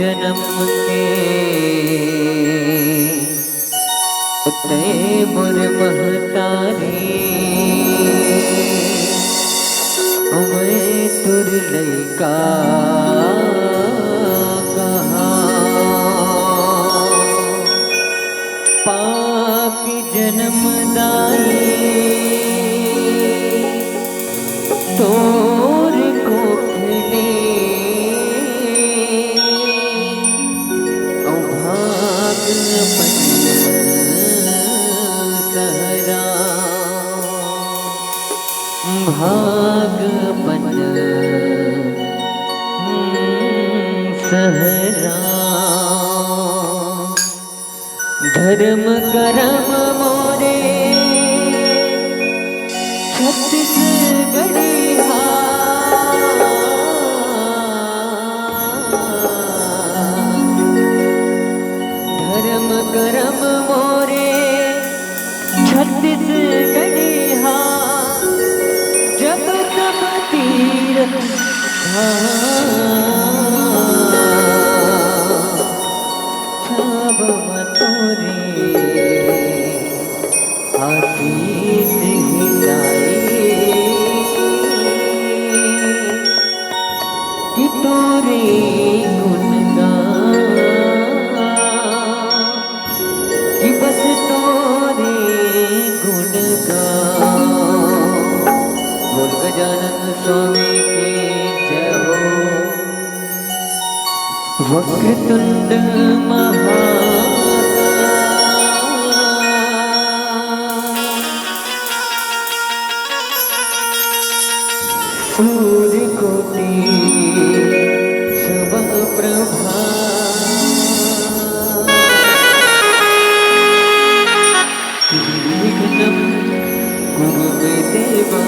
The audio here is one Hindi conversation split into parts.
जन्म के उते मोर महतारी मैं तुर लैका कहा पाक जन्मदाई तोर कोखले भागपन सहरा धर्म करम मोरे छत्तीसगढ़ी धर्म करम मोरे छत्तीसगढ़ी जब तब तीर छब मतोरे आशीष हिलाई कि तोरे गुणगान कि बस तोरे गुणगान बोल गजानन स्वामी की जय हो। वक्रतुंड सूर्यकोटि समप्रभा निर्विघ्नं कुरु मे देवा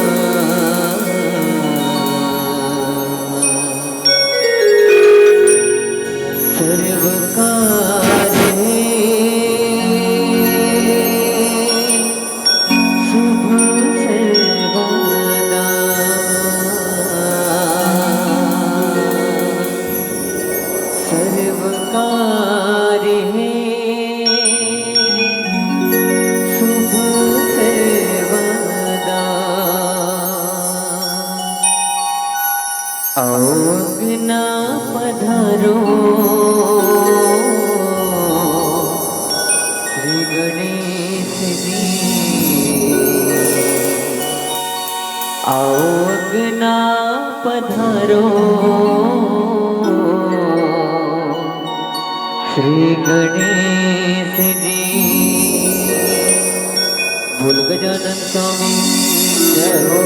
सर्वकार्ये शुभ सर्वदा सर्वकार्ये शुभ सर्वदा अवज्ञा पधारो श्री गणेश जी अवज्ञा पधारो श्री गणेश जी बोल गजानन स्वामी जय हो।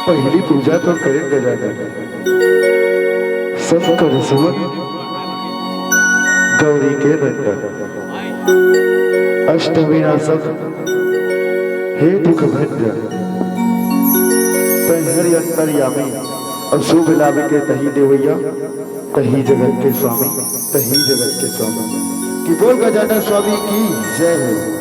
पहली पूजा तो करें गजानन सबकर सुवन गौरी के नंदन अष्टविनाशक हे दुख भंजन तहरि अंतर्यामी अशुभ लाभ के तही देवैया तही जगत के स्वामी तही जगत के स्वामी कि बोल गजानन स्वामी की जय हो।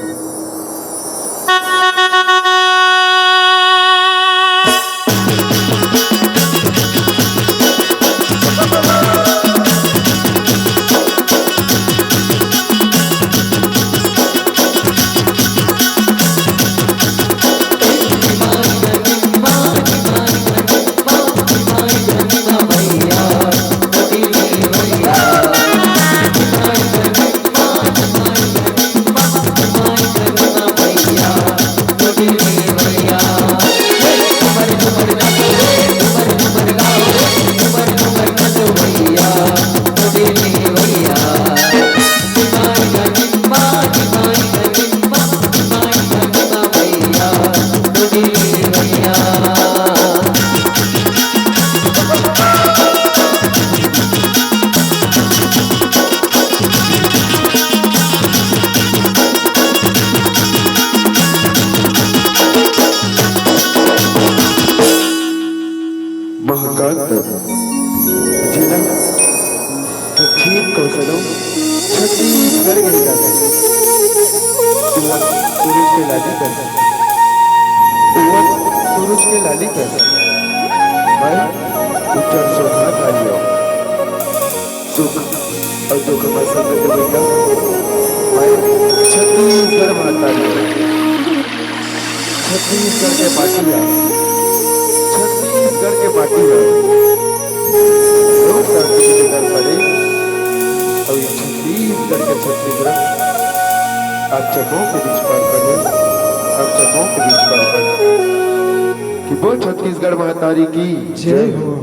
जिला दक्षिण कौशलों छत्तीसगढ़ के जाते सूरज के लाली कर सूरज के लाली कर भाई उत्तर शोभा कार्य सुख और दुख में संग देगा भाई छत्तीसगढ़ माता छत्तीसगढ़ के पाटिया छत्तीसगढ़ के पाटिया लोग कर पड़े और ये छत्तीसगढ़ के छत्तीसगढ़ आप जगहों के बीच पर पड़े आप जगहों के बीच पर पड़े कि बोल छत्तीसगढ़ महातारी की जय हो।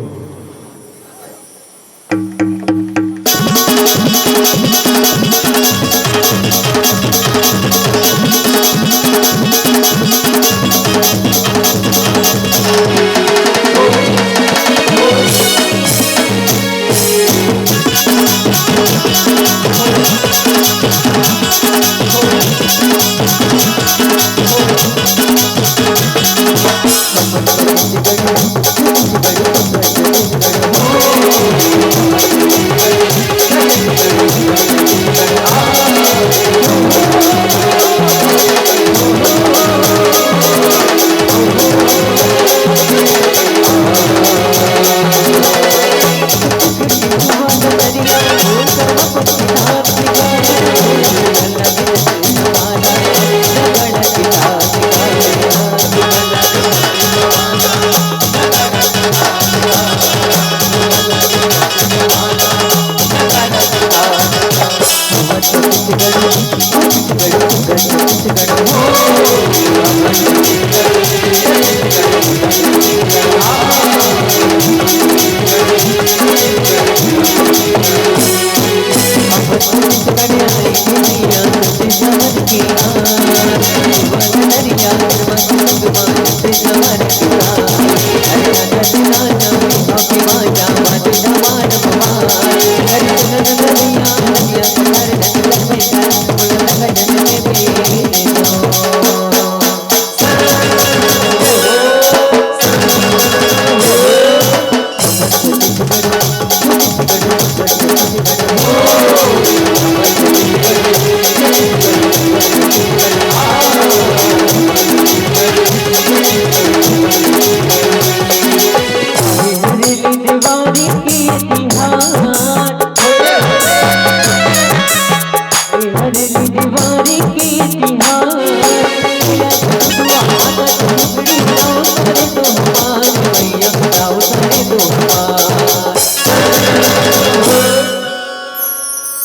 Oh,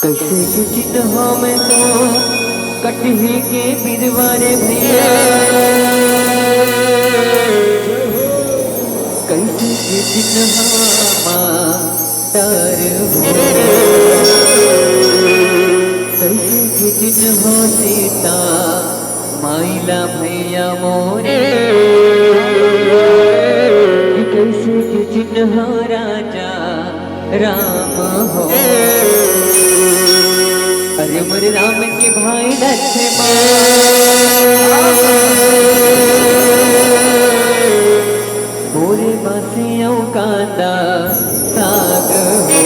कैसे के चिन्ह में तो कटही के बिरवारे भैया, कैसे के चिन्ह मातर हो, कैसे के चिन्ह सीता माइला भैया मोरे, कैसे के चिन्ह राजा राम हो। अरे मोरे राम के भाई लक्ष्मण, मोरे बासियों कांदा साग हो।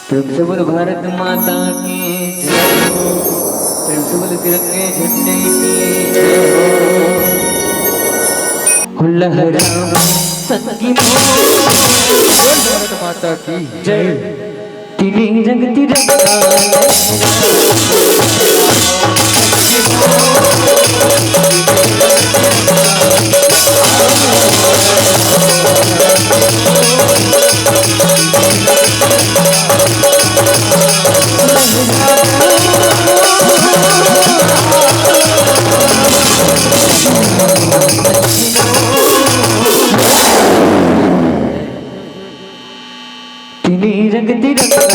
प्रेम से बोल भारत माता की जय हो, प्रेम से बोल तिरंगे झंडे की जय हो। लहरा सतकी भारत माता की जय, तीन रंग तिरंगा रंग तिरंगा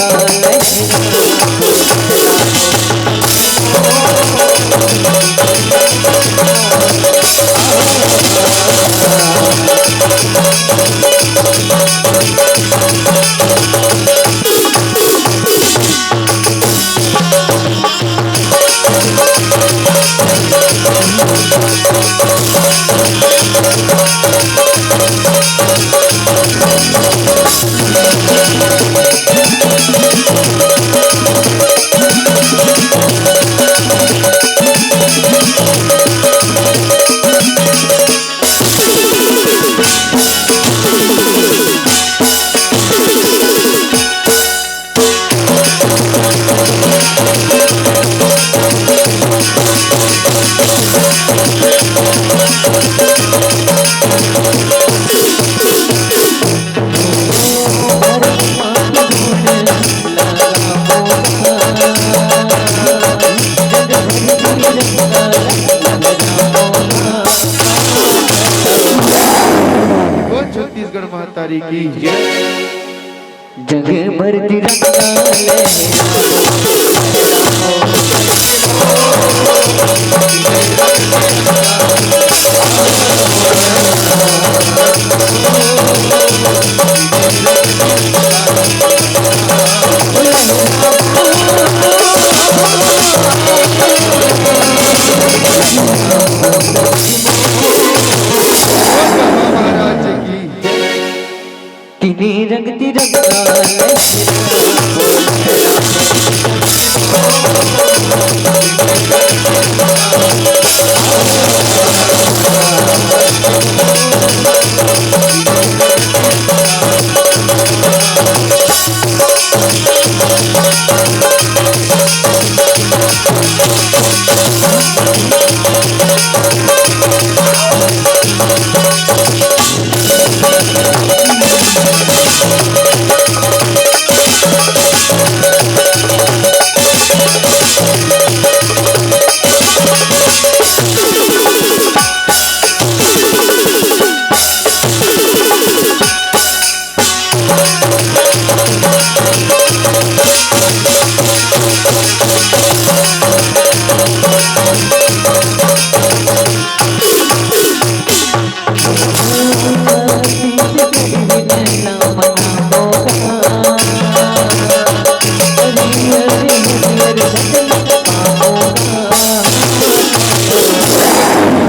वो छत्तीसगढ़ महातारी की जगह भर तिरंगा महाराज की तिनी रंग तिरंगा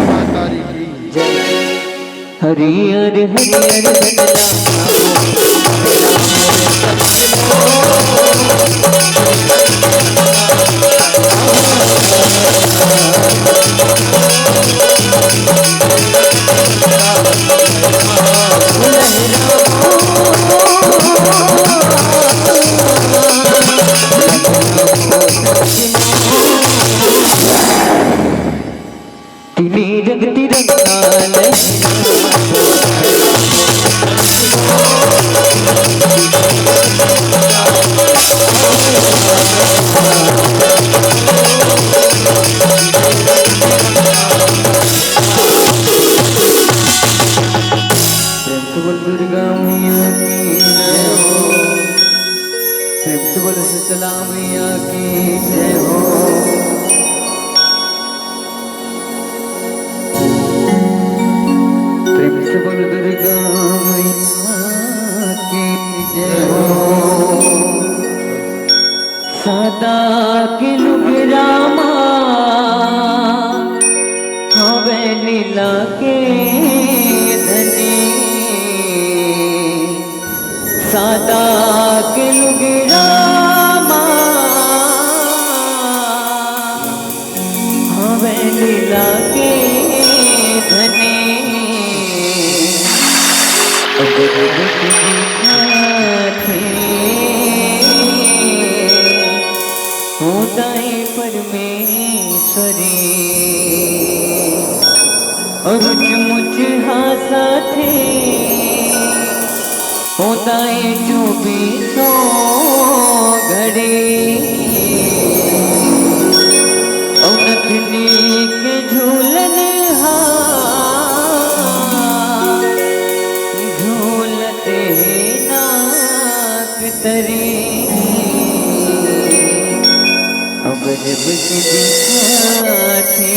महातारी की हरियर हरियर तिनी रंग तिरंगा प्रेम से बोल दुर्गा मैया की जय हो। प्रेम से बोल शीतला मैया की जय हो। प्रेम से बोल दुर्गा मैया की जय हो। सदा के लुग रामा हवे लीला के धनी सदा के लुग रामा हवे लीला के धनी होदाई परमेश्वरी और मुझ हासा थे होदाई चौबीसों घड़ी और नथनी के झूलन झूलते नाक तरी अब जब के दिखाते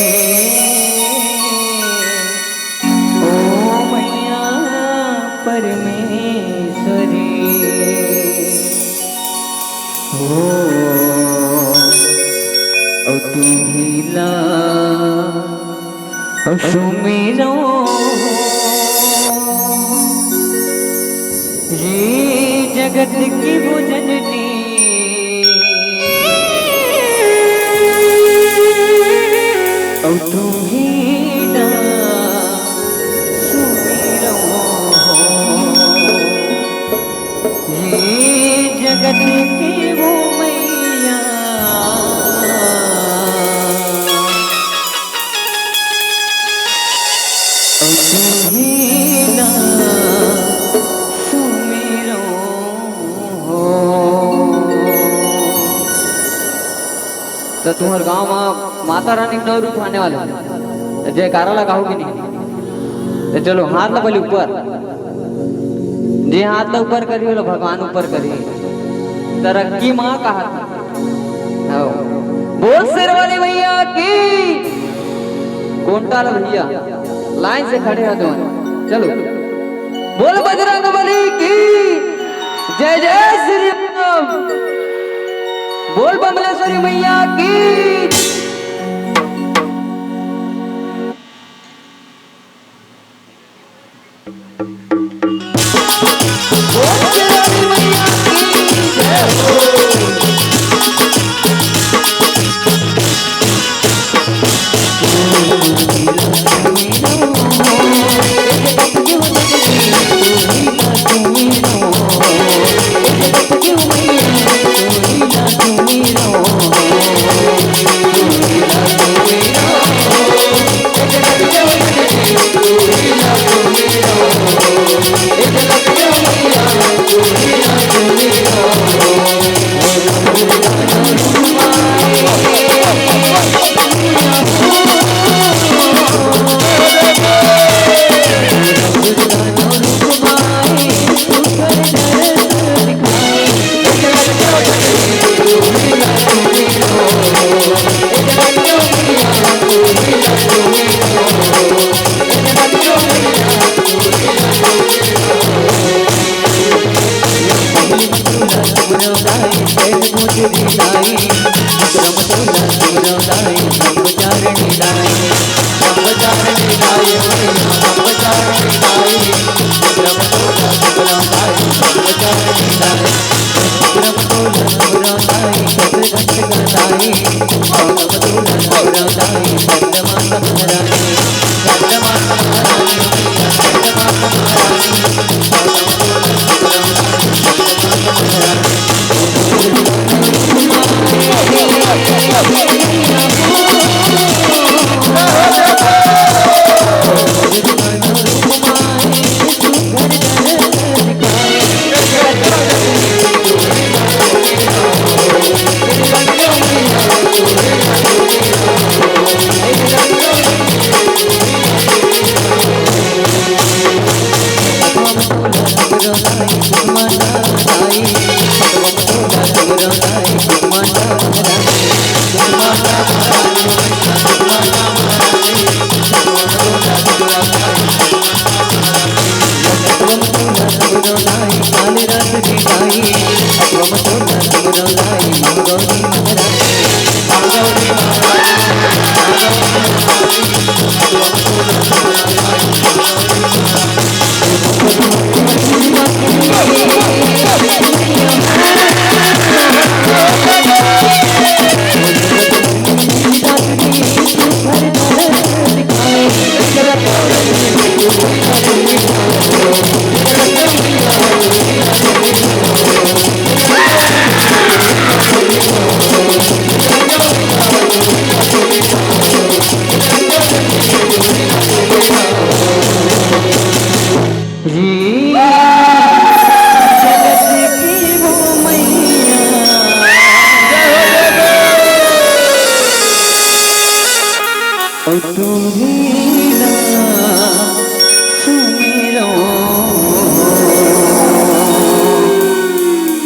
ओ मैया परमेश्वरी हो और तू हिला और सुमिरो ये जगत की भुजननी और तू ही ना सुमिरो ये जगत की वो मैया और तू ही ना सुमिरो तो तुम्हारे गाँव में माता रानी नौ रूप आने वाले तो जयकारा लगाओगे नहीं। तो चलो हाथ ना बोले ऊपर, जी हाथ ना ऊपर करिए बोलो भगवान ऊपर करिए। तरक्की माँ का हाथ बोल शेर वाले भैया की। कोंटा भैया लाइन से खड़े हो दोनों, चलो बोल बजरंग बली की जय जय श्री राम। बोल बमलेश्वरी मैया की। बोल शेरावाली मैया की जय हो।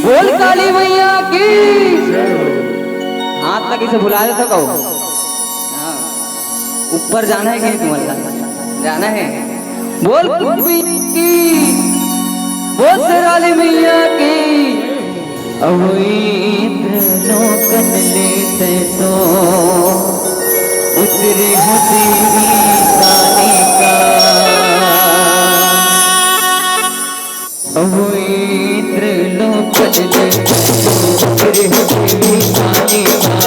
बोल काली मैया की। हाथ लगी से बुला देता कहो। ऊपर जाना है कि तुम्हारा जाना है। बोल की बोल शेरावाली मैया की। अब लोकन लेते तो उतरे होती काने का। अब लोकन लेते तो उतरे होती काने का।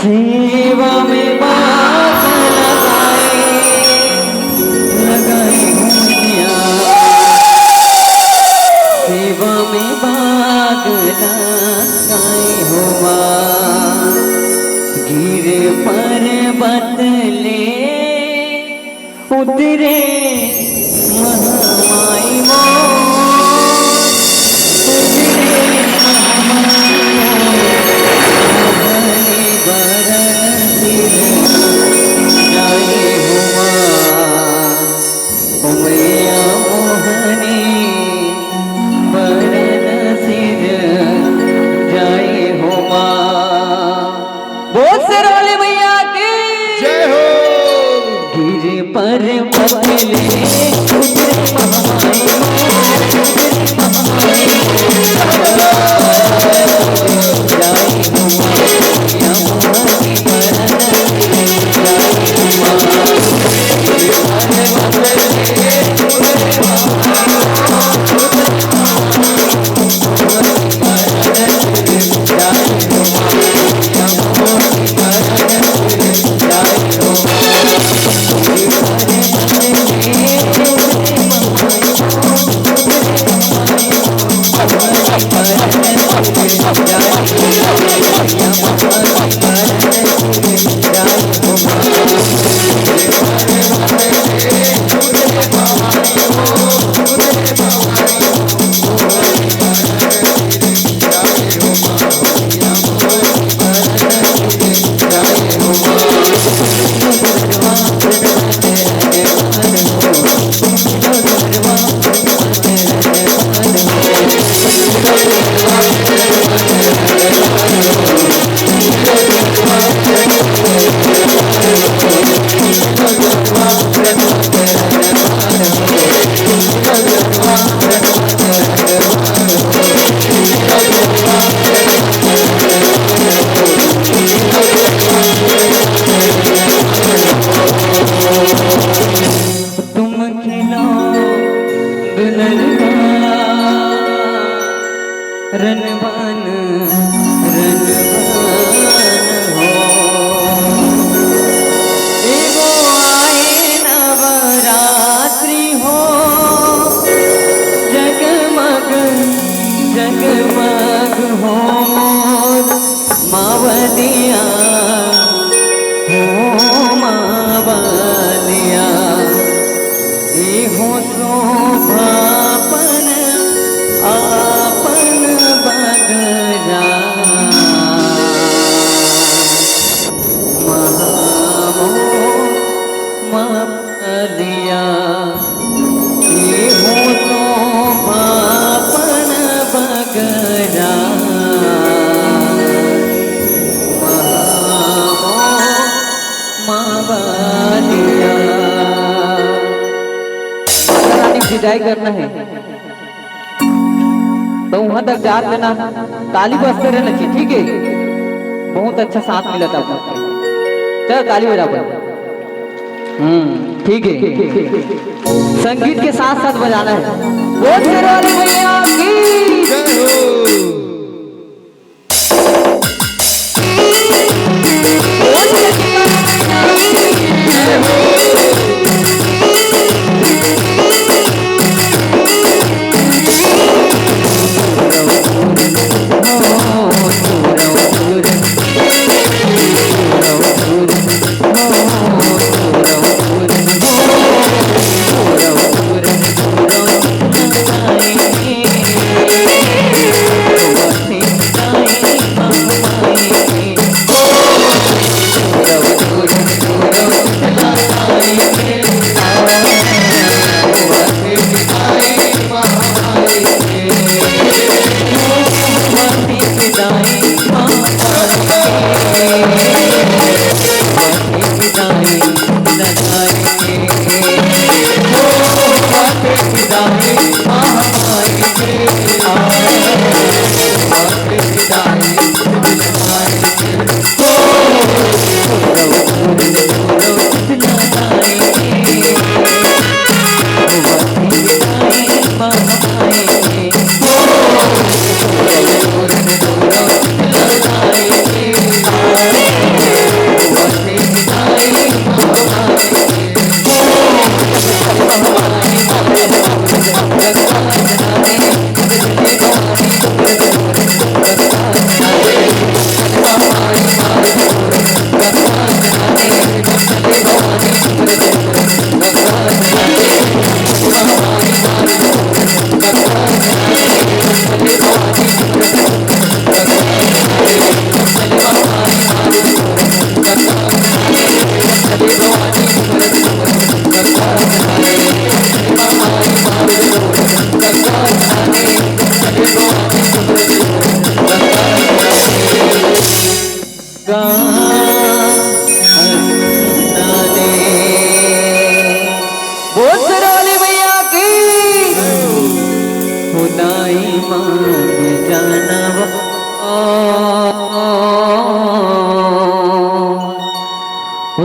सेवा में बाग लगाई घुमिया, सेवा में बाग लगाई हुआ, गिरे पर्वत ले उतरे महामाई मोर, उतरे महामाई बरन सिर जाए हुआ, मैया मोहनी बरन सिर जाए हुआ। बोल शेरवाली मैया की जय हो। गिरे पर पतले उतरे महामाई रनबान हो, एगो आए नवरात्रि हो, जगमग जगमग हो मावलिया हो मावलिया, हो शोभापन आपन बगरा महामो मावलिया, हो शोभापन बगरा मावलिया। विदाई करना है तो वहां तक जात लेना, ताली बजते रहना चाहिए, ठीक है। बहुत अच्छा साथ मिला था आपको, चल ताली बजा पर। ठीक है, संगीत के साथ साथ बजाना है। बोल शेरवाली मैया की जय हो।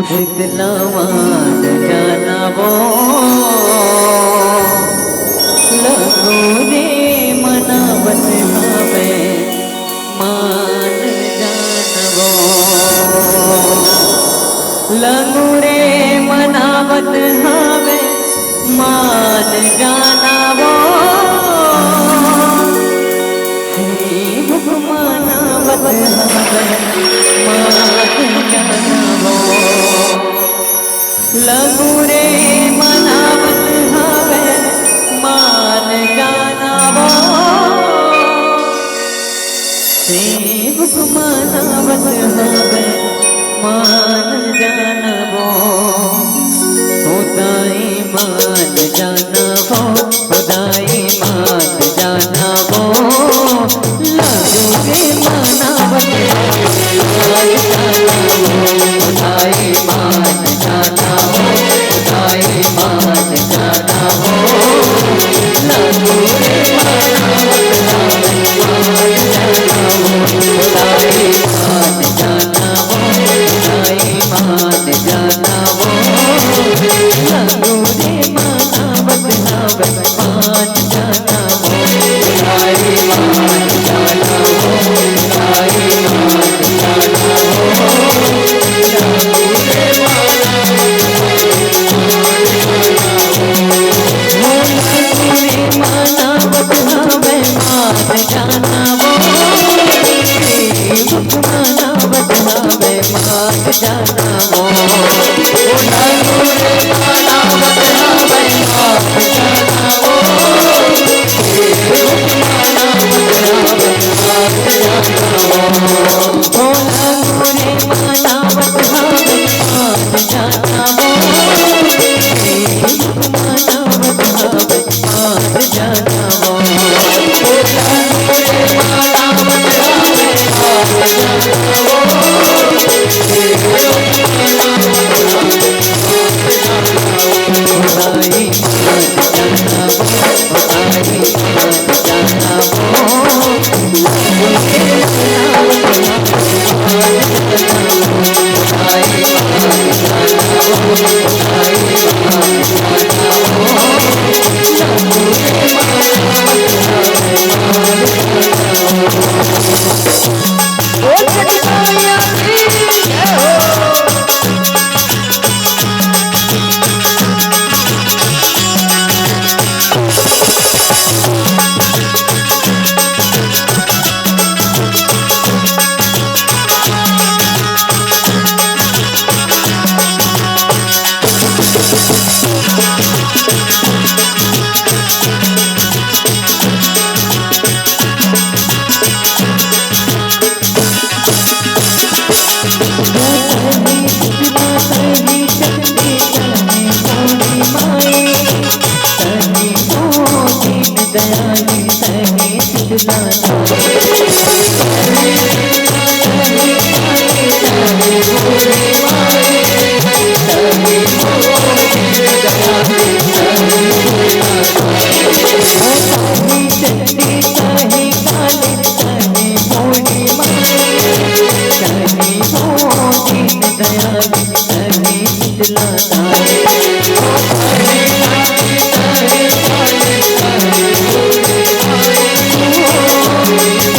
शीतलावान जानावो लगो रे मनावत हवे मान जानवो लगो रे मनावत हवे मान जानवो मनावत हवे मान जानवो लगू रे मनावत हवे मान जानवो सेवक मनावत हवे मान जानवो खुदाई मान जानवो खुदाई मान जानवो लगू रे मनावत हवे खुदाई मान जानवो खुदाई मान जानवो लगू रे मनावत हवे मान जानवो खुदाई मान जानवो खुदाई मान जानवो लगू रे मनावत हवे मान जानवो खुदाई मान जानवो खुदाई मान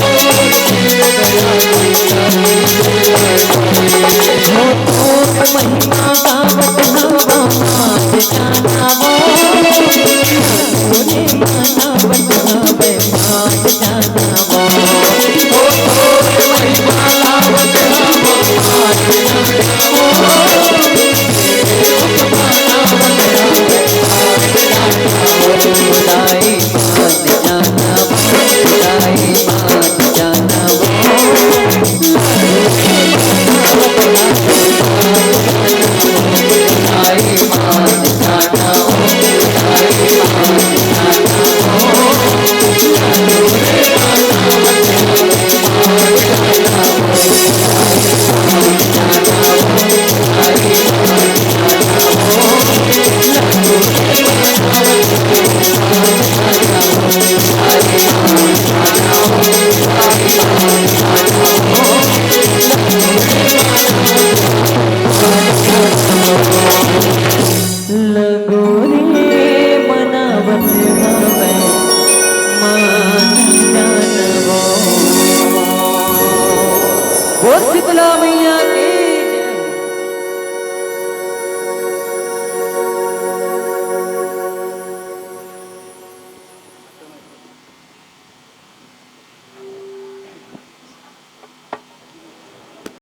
वो शीतला मैया के